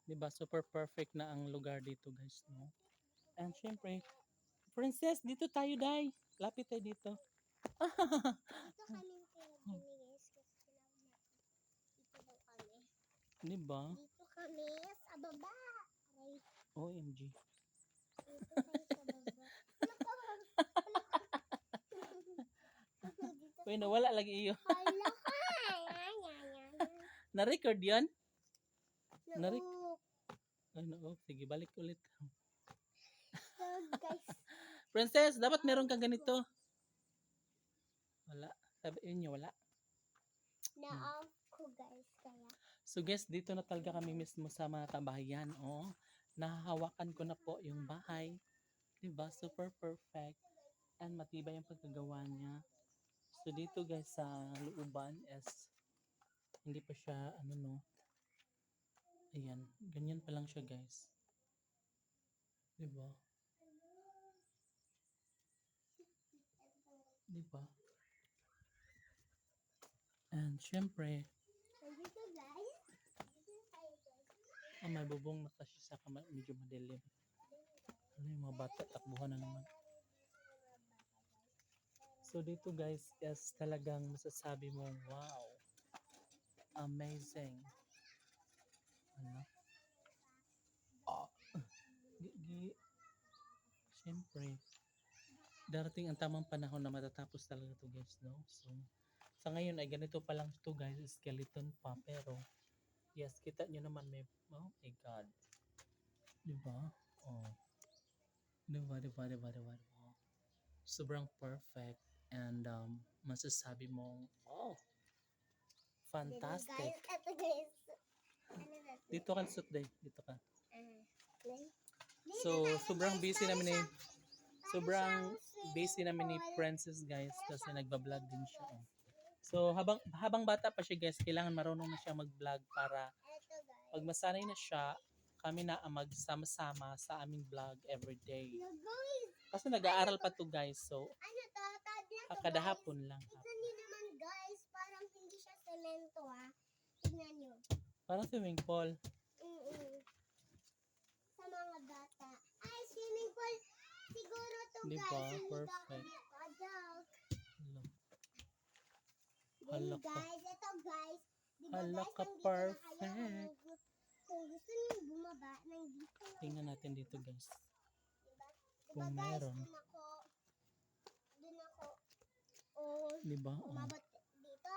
'Di ba? Super perfect na ang lugar dito, guys, no? And syempre, Princess, dito tayo, Day. Lapit tayo dito. Dito kami pinagpili guys kasi sinabi natin. Dito daw kami. 'Di ba? Dito kami sa baba. Aray, OMG. dito tayo sa baba. Wala ka. Wala ka. Dito Uy, nawala lagi iyo. Hala ka. Yan. Na-record 'yan? Narik. Nauk. Ano? Sige, balik ulit. So guys. Princess, dapat meron kang ganito. Wala. Sabihin niyo, wala. Na-off ko guys. Kaya. So guys, dito na talaga kami mismo sa mga kabahayan. Oh, nahahawakan ko na po yung bahay. 'Di ba? Super perfect. And matibay ang pagkagawa niya. So dito guys sa looban is hindi pa siya ano no. Ayan, ganyan pa lang siya guys. 'Di ba? 'Di ba? And syempre, Dito guys. Dito tayo guys. may bubong na kasi sa medyo madilim. Ano yung mga bata, takbuhan na naman. So dito guys is talagang masasabi mong wow, amazing. Ano? Siyempre, darating ang tamang panahon na matatapos talaga to guys, no? So, sa ngayon ay ganito pa lang to guys, skeleton pa, pero yes, kita nyo naman may, oh my god. Diba? Oh. Diba? Oh. Sobrang perfect and masasabi mong, oh, fantastic. Guys, ito guys. Ano natin? Dito ka, Sutday. Dito ka. Play. So, sobrang busy namin ni Princess guys kasi nagba-vlog din siya. Oh. So, habang bata pa siya guys, kailangan marunong na siya mag-vlog para Ito guys. pag masanay na siya, kami na ang magsama-sama sa aming vlog everyday. Ano guys? Kasi nag-aaral pa to guys, so Ano to? Tad na to kada guys. hapon lang. Tignan nyo naman guys. Parang hindi siya semento ha. Tignan nyo. Parang swimming pool. Sa mga bata. Ay, swimming pool. Siguro to Di guys. ba? Hindi Perfect. adult. Hala Then ka. guys, ito guys. Diba Hala guys, ka, nandito na perfect. kayo. Kung gusto niyo bumaba, nandito na. Tingnan natin dito guys. Diba? Kung Diba guys, meron. dun ako, oh, Di ba? Oh. umabot dito.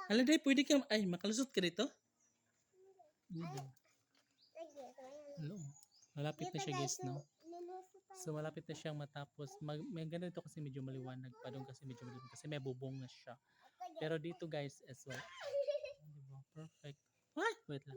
Hala day, pwede ka, ay makalusot ka dito? Ay, lagi, ito, ayan. Hello. Malapit na siya guys, no? Lulusot tayo. So malapit na siyang matapos. May ganito kasi medyo maliwanag pa doon kasi medyo maliwanag kasi may bubong na siya. Pero dito guys as well. Diba? Perfect. Ay, wait lang.